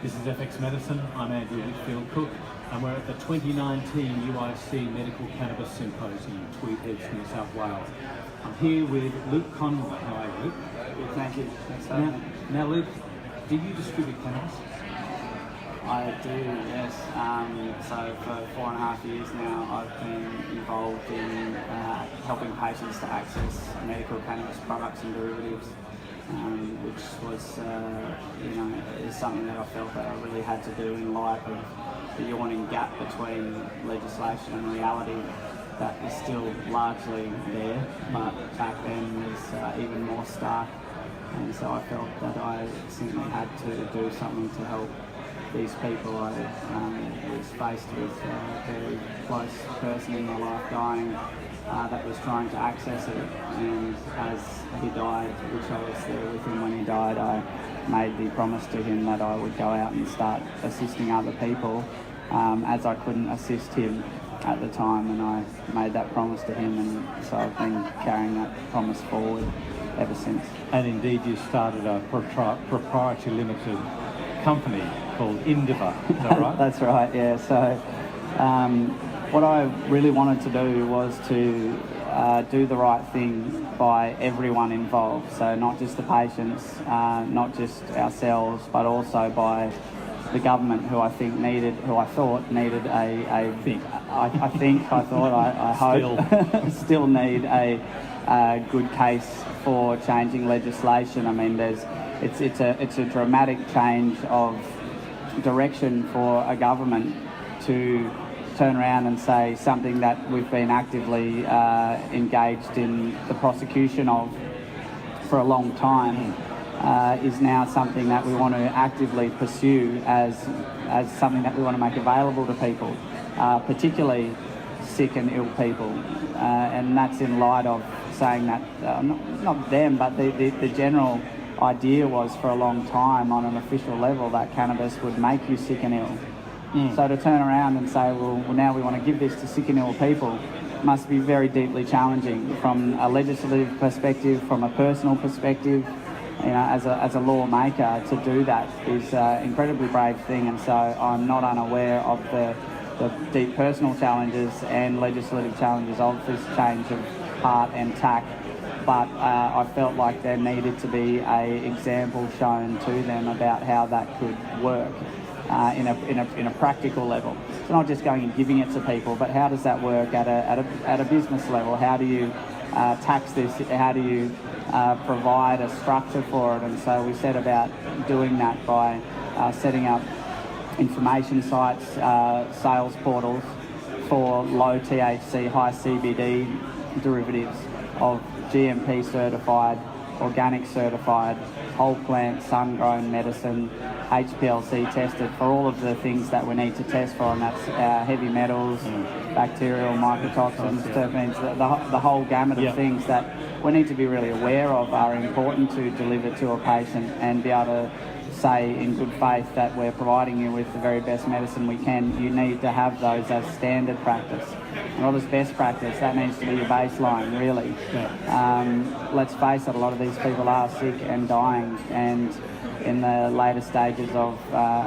This is FX Medicine. I'm Andrew Whitfield-Cook, and we're at the 2019 UIC Medical Cannabis Symposium, Tweed Heads, New South Wales. I'm here with Luke Conroy. How are you, Luke? Good, thank you. Now, Luke, do you distribute cannabis? I do, yes. So for 4.5 years now, I've been involved in helping patients to access medical cannabis products and derivatives, which was, is something that I felt that I really had to do in light of the yawning gap between legislation and reality that is still largely there, but back then was even more stark. And so I felt that I simply had to do something to help these people. I was faced with a very close person in my life dying that was trying to access it, and as he died, which I was there with him when he died, I made the promise to him that I would go out and start assisting other people, as I couldn't assist him at the time, and I made that promise to him, and so I've been carrying that promise forward ever since. And indeed you started a proprietary limited company called Indiva, is that right? That's right, yeah. So what I really wanted to do was to do the right thing by everyone involved. So not just the patients, not just ourselves, but also by the government, who I thought needed I hope still need a good case for changing legislation. I mean, it's a dramatic change of direction for a government to turn around and say something that we've been actively engaged in the prosecution of for a long time is now something that we want to actively pursue as something that we want to make available to people, particularly sick and ill people, and that's in light of saying that not them, but the general idea was for a long time on an official level that cannabis would make you sick and ill. So to turn around and say, well, now we want to give this to sick and ill people, must be very deeply challenging from a legislative perspective, from a personal perspective. As a lawmaker, to do that is an incredibly brave thing, and so I'm not unaware of the deep personal challenges and legislative challenges of this change of heart and tack. But I felt like there needed to be an example shown to them about how that could work in a practical level. So not just going and giving it to people, but how does that work at a business level? How do you tax this? How do you provide a structure for it? And so we set about doing that by setting up information sites, sales portals for low THC, high CBD derivatives of GMP certified, organic certified, whole plant, sun-grown medicine, HPLC tested for all of the things that we need to test for, and that's heavy metals, bacterial, mycotoxins, terpenes, the whole gamut of things that we need to be really aware of are important to deliver to a patient and be able to say in good faith that we're providing you with the very best medicine we can. You need to have those as standard practice, not as best practice. That needs to be your baseline, really. Let's face it, a lot of these people are sick and dying, and in the later stages of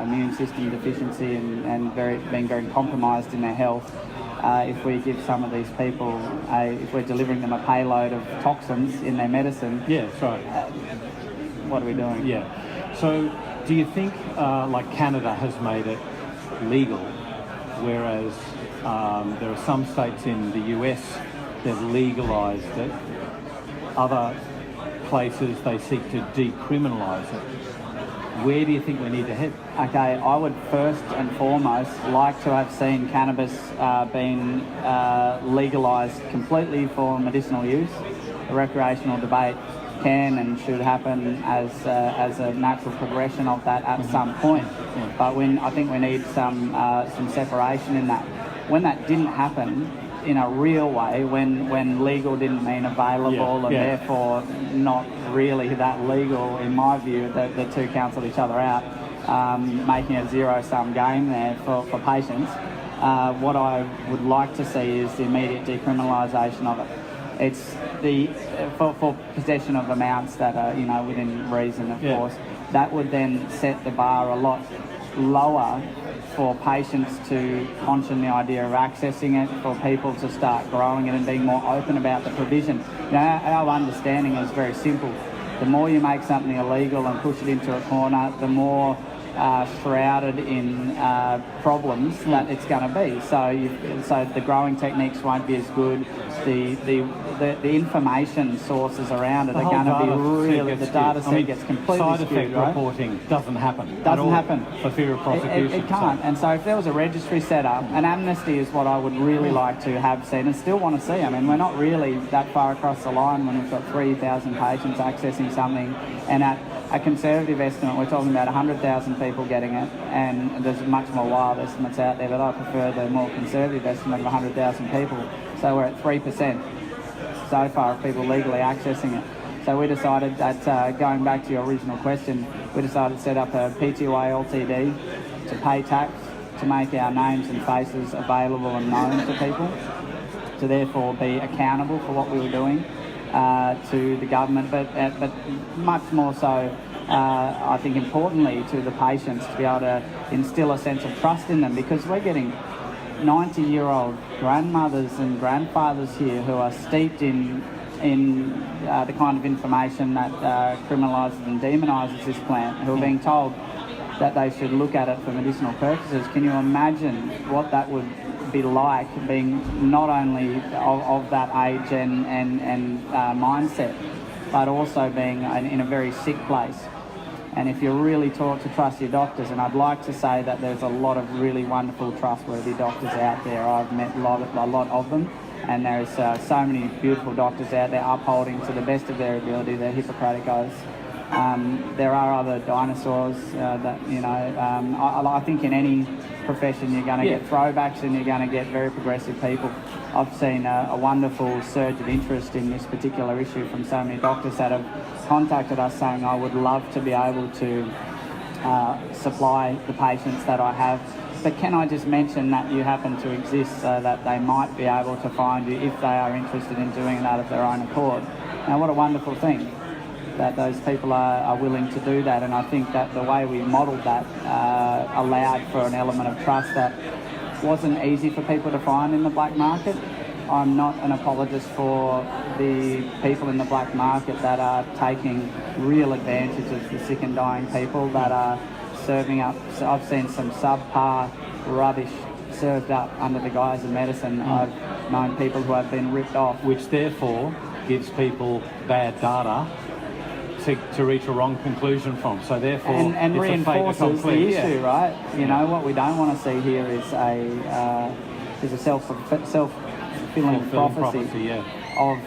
immune system deficiency and being very compromised in their health. If we give some of these people, if we're delivering them a payload of toxins in their medicine, that's right. What are we doing? Yeah. So do you think like Canada has made it legal, whereas there are some states in the US that have legalised it, other places they seek to decriminalise it? Where do you think we need to head? Okay, I would first and foremost like to have seen cannabis being legalised completely for medicinal use. The recreational debate can and should happen as a natural progression of that at some point. But I think we need some separation in that. When that didn't happen in a real way, when legal didn't mean available and therefore not really that legal, in my view, the two cancelled each other out, making a zero-sum game there for patients. What I would like to see is the immediate decriminalisation of it. It's for possession of amounts that are within reason, of course. That would then set the bar a lot lower for patients to consider the idea of accessing it, for people to start growing it and being more open about the provision. Our understanding is very simple. The more you make something illegal and push it into a corner, the more shrouded in problems that it's going to be. So the growing techniques won't be as good. The information sources around it are going to be really, the data set gets completely side skewed, effect right? reporting doesn't happen. Doesn't happen. For fear of prosecution. It can't. And so if there was a registry set up, an amnesty is what I would really like to have seen and still want to see. I mean, we're not really that far across the line when we've got 3,000 patients accessing something, and at a conservative estimate, we're talking about 100,000 people getting it, and there's much more wild estimates out there, but I prefer the more conservative estimate of 100,000 people. So we're at 3% so far of people legally accessing it. So we decided that, going back to your original question, we decided to set up a PTY LTD to pay tax, to make our names and faces available and known to people, to therefore be accountable for what we were doing to the government, but much more so, I think importantly, to the patients, to be able to instill a sense of trust in them, because we're getting 90-year-old grandmothers and grandfathers here who are steeped in the kind of information that criminalises and demonises this plant, who are being told that they should look at it for medicinal purposes. Can you imagine what that would be like, being not only of that age and mindset, but also being in a very sick place? And if you're really taught to trust your doctors, and I'd like to say that there's a lot of really wonderful, trustworthy doctors out there. I've met a lot of them, and there's so many beautiful doctors out there upholding to the best of their ability their Hippocratic oaths. There are other dinosaurs that, I think in any profession you're going to get throwbacks and you're going to get very progressive people. I've seen a wonderful surge of interest in this particular issue from so many doctors that have contacted us saying, I would love to be able to supply the patients that I have, but can I just mention that you happen to exist so that they might be able to find you if they are interested in doing that of their own accord. Now, what a wonderful thing that those people are willing to do that, and I think that the way we modelled that allowed for an element of trust that wasn't easy for people to find in the black market. I'm not an apologist for the people in the black market that are taking real advantage of the sick and dying people, that are serving up. So I've seen some subpar rubbish served up under the guise of medicine. I've known people who have been ripped off. Which therefore gives people bad data to reach a wrong conclusion from. So therefore, and it's reinforces the issue, right? You know, what we don't want to see here is a self-fulfilling prophecy of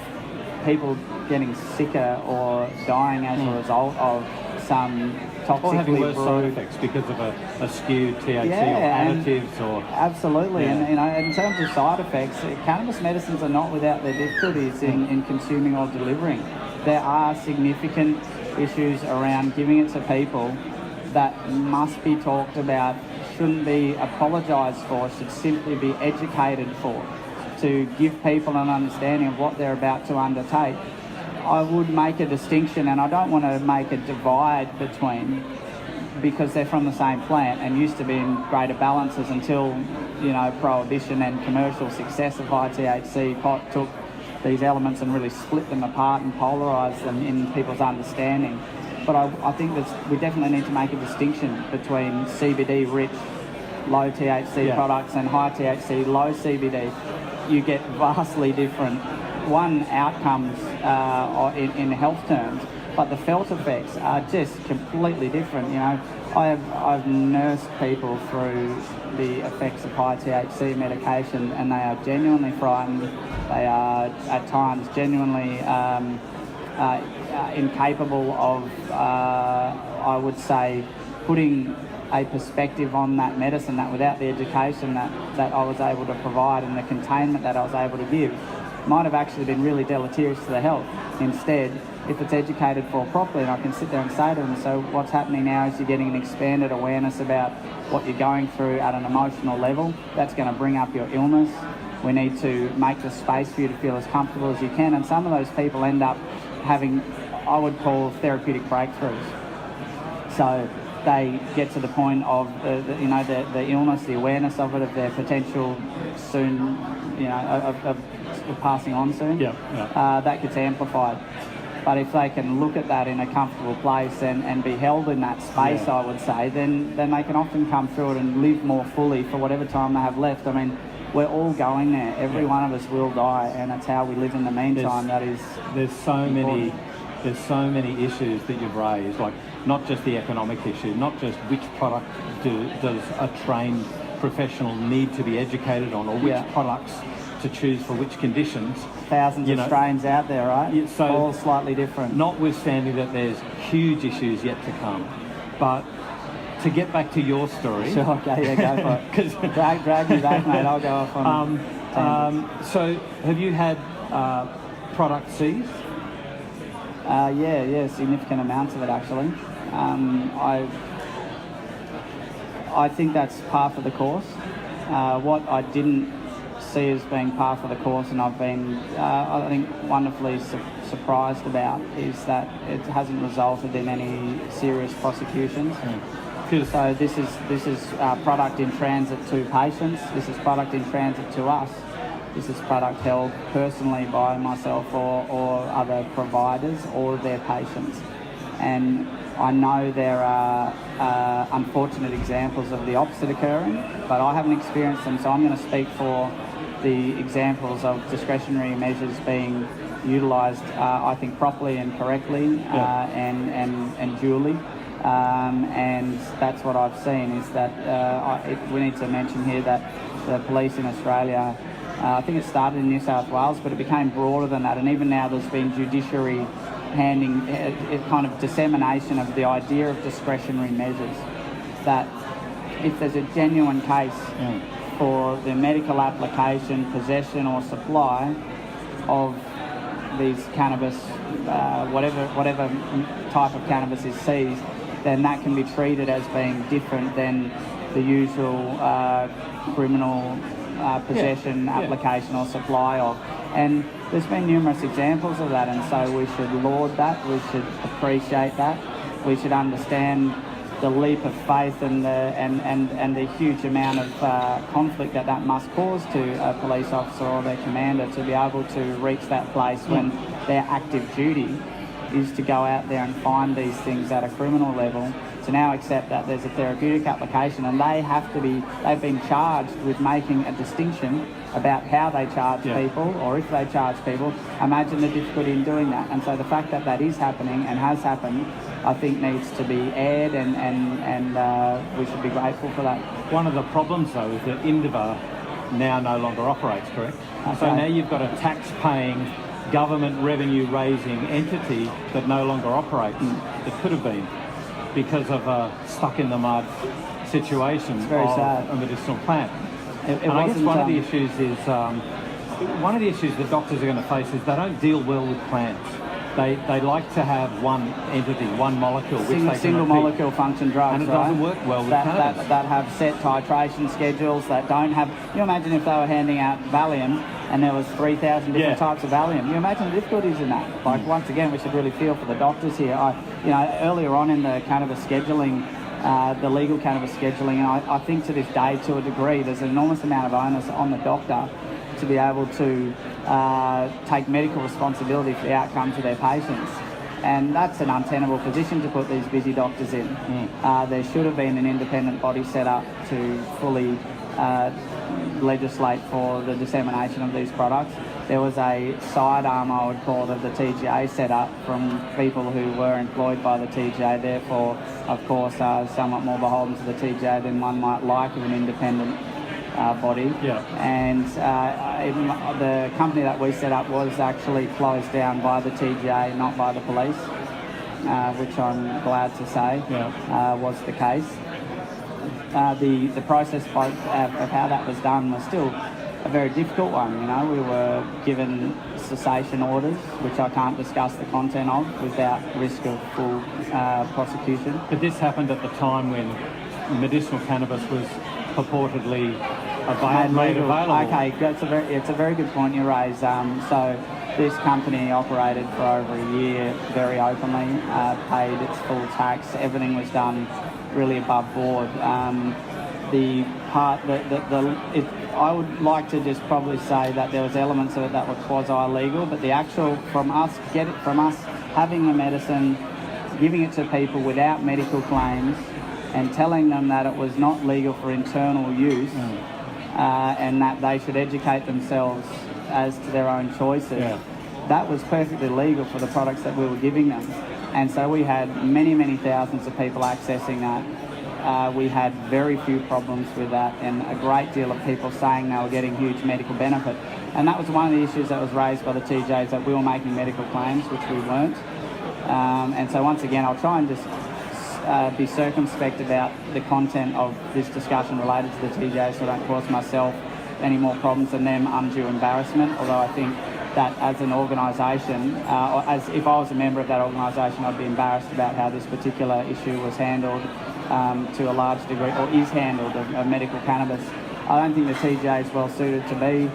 people getting sicker or dying as a result of some toxically or having worse side brewed effects because of a skewed THC or additives or... Absolutely, and in terms of side effects, cannabis medicines are not without their difficulties in consuming or delivering. There are significant issues around giving it to people that must be talked about, shouldn't be apologised for, should simply be educated for, to give people an understanding of what they're about to undertake. I would make a distinction, and I don't want to make a divide between, because they're from the same plant and used to be in greater balances until, prohibition and commercial success of high THC pot took these elements and really split them apart and polarised them in people's understanding. But I think that we definitely need to make a distinction between CBD-rich, low THC products and high THC, low CBD. You get vastly different, outcomes in health terms, but the felt effects are just completely different. I've nursed people through the effects of high THC medication, and they are genuinely frightened. They are at times genuinely incapable of, I would say, putting a perspective on that medicine, that without the education that I was able to provide and the containment that I was able to give, might have actually been really deleterious to the health. Instead, if it's educated for properly, and I can sit there and say to them, so what's happening now is you're getting an expanded awareness about what you're going through at an emotional level. That's going to bring up your illness. We need to make the space for you to feel as comfortable as you can. And some of those people end up having, I would call, therapeutic breakthroughs. So they get to the point of the illness, the awareness of it, of their potential soon, of passing on soon, that gets amplified. But if they can look at that in a comfortable place and be held in that space, I would say, then they can often come through it and live more fully for whatever time they have left. I mean, we're all going there. Every one of us will die, and it's how we live in the meantime. There's so many issues that you've raised, like not just the economic issue, not just which product does a trained professional need to be educated on, or which products to choose for which conditions. Thousands of strains out there, right? So all slightly different. Notwithstanding that there's huge issues yet to come, but to get back to your story. Sure, okay, go for it. Because drag me back, mate. I'll go off on. So have you had product seized? Yeah, significant amounts of it actually. I think that's par for the course. What I didn't see as being par for the course, and I've been, I think, wonderfully surprised about, is that it hasn't resulted in any serious prosecutions. So this is product in transit to patients. This is product in transit to us. This is product held personally by myself or other providers or their patients. And I know there are unfortunate examples of the opposite occurring, but I haven't experienced them, so I'm going to speak for the examples of discretionary measures being utilised, I think, properly and correctly and duly. And that's what I've seen, is that we need to mention here that the police in Australia, I think it started in New South Wales, but it became broader than that, and even now there's been judiciary handing a kind of dissemination of the idea of discretionary measures, that if there's a genuine case for the medical application, possession or supply of these cannabis, whatever type of cannabis is seized, then that can be treated as being different than the usual criminal possession, application or supply of. And there's been numerous examples of that, and so we should laud that, we should appreciate that, we should understand the leap of faith and the huge amount of conflict that must cause to a police officer or their commander to be able to reach that place when their active duty is to go out there and find these things at a criminal level, to now accept that there's a therapeutic application and they've been charged with making a distinction about how they charge people, or if they charge people. Imagine the difficulty in doing that. And so the fact that that is happening and has happened, I think needs to be aired, and we should be grateful for that. One of the problems though is that Indiva now no longer operates, correct? Okay. So now you've got a tax-paying, government revenue-raising entity that no longer operates. It could have been, because of a stuck-in-the-mud situation of a medicinal plant. And I guess one of the issues that doctors are going to face is they don't deal well with plants. They like to have one entity, one molecule, which they can single molecule function drugs, and it doesn't work well with cannabis. That have set titration schedules, that don't have. You imagine if they were handing out Valium and there was 3,000 different types of Valium. You imagine the difficulties in that. Like, once again, we should really feel for the doctors here. Earlier on in the cannabis scheduling, the legal cannabis scheduling, and I think to this day, to a degree, there's an enormous amount of onus on the doctor to be able to take medical responsibility for the outcomes of their patients. And that's an untenable position to put these busy doctors in. There should have been an independent body set up to fully legislate for the dissemination of these products. There was a sidearm, I would call it, of the TGA set up from people who were employed by the TGA, therefore, of course, somewhat more beholden to the TGA than one might like of an independent body. And the company that we set up was actually closed down by the TGA, not by the police, which I'm glad to say was the case. The process of how that was done was still a very difficult one. We were given cessation orders, which I can't discuss the content of without risk of full prosecution. But this happened at the time when medicinal cannabis was purportedly made available. Okay, it's a very good point you raise. So this company operated for over a year very openly, paid its full tax. Everything was done really above board. The part I would like to just probably say that there was elements of it that were quasi-legal, but the actual from us having the medicine, giving it to people without medical claims, and telling them that it was not legal for internal use, and that they should educate themselves as to their own choices. Yeah. That was perfectly legal for the products that we were giving them. And so we had many, many thousands of people accessing that. We had very few problems with that, and a great deal of people saying they were getting huge medical benefit. And that was one of the issues that was raised by the TJs, that we were making medical claims, which we weren't. And so once again, I'll try and just be circumspect about the content of this discussion related to the TJs, so I don't cause myself any more problems and them undue embarrassment. Although I think that as an organisation, or as if I was a member of that organisation, I'd be embarrassed about how this particular issue was handled to a large degree, or is handled, of medical cannabis. I don't think the TGA is well suited to be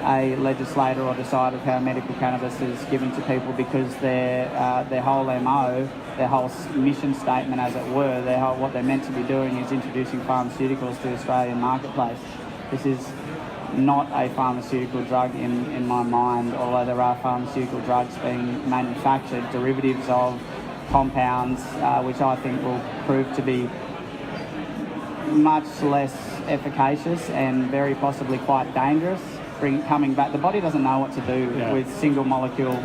a legislator or decider of how medical cannabis is given to people, because their whole MO, their whole mission statement, as it were, what they're meant to be doing is introducing pharmaceuticals to the Australian marketplace. This is not a pharmaceutical drug in my mind, although there are pharmaceutical drugs being manufactured, derivatives of compounds, which I think will prove to be much less efficacious and very possibly quite dangerous. Coming back, the body doesn't know what to do with single molecule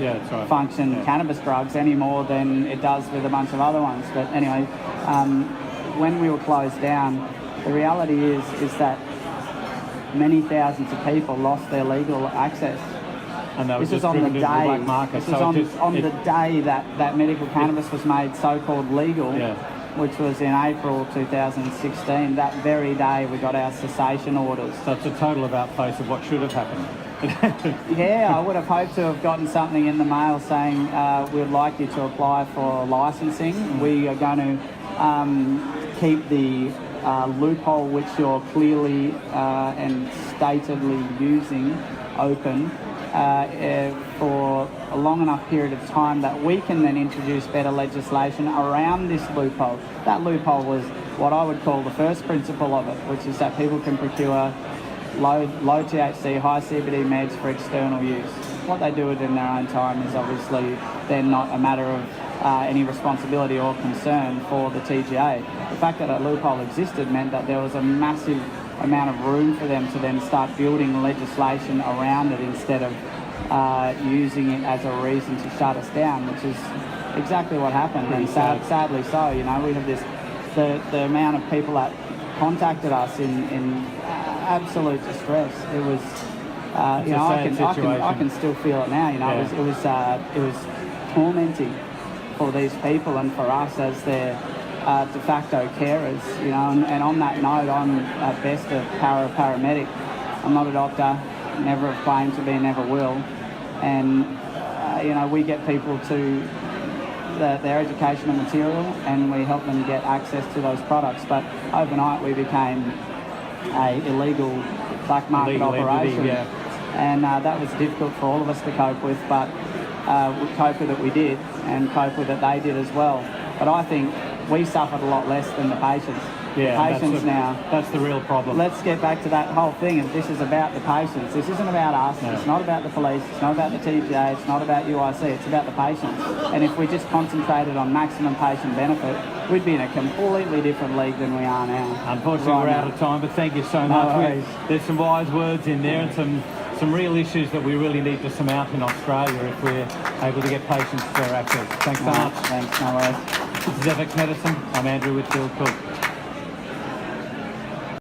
function cannabis drugs any more than it does with a bunch of other ones. But anyway, when we were closed down, the reality is that many thousands of people lost their legal access. And that was this was on the day. Black market. This was on the day that medical cannabis was made so-called legal. Which was in April 2016. That very day we got our cessation orders. So it's a total about-face of what should have happened. Yeah, I would have hoped to have gotten something in the mail saying we'd like you to apply for licensing. We are going to keep the loophole which you're clearly and statedly using open for a long enough period of time that we can then introduce better legislation around this loophole. That loophole was what I would call the first principle of it, which is that people can procure low THC, high CBD meds for external use. What they do it in their own time is obviously then not a matter of any responsibility or concern for the TGA. The fact that a loophole existed meant that there was a massive amount of room for them to then start building legislation around it instead of using it as a reason to shut us down, which is exactly what happened. And sadly so, you know, we have this, the amount of people that contacted us in absolute distress. It was, you know, I can still feel it now. You know, it was tormenting for these people and for us as their de facto carers. You know, and on that note, I'm at best a paramedic. I'm not a doctor. Never have claimed to be, never will. And you know, we get people to their educational material and we help them get access to those products. But overnight, we became a illegal black market operation, and that was difficult for all of us to cope with. But we cope with it, we did, and cope with it, they did as well. But I think we suffered a lot less than the patients. Patients that's the real problem. Let's get back to that whole thing. This is about the patients. This isn't about us. No. It's not about the police. It's not about the TGA. It's not about UIC. It's about the patients. And if we just concentrated on maximum patient benefit, we'd be in a completely different league than we are now. Unfortunately, we're out of time, but thank you so much. There's some wise words in there and some real issues that we really need to surmount in Australia if we're able to get patients their access. Thanks so much. Thanks, no worries. This is Ethics Medicine. I'm Andrew Whitfield Cook.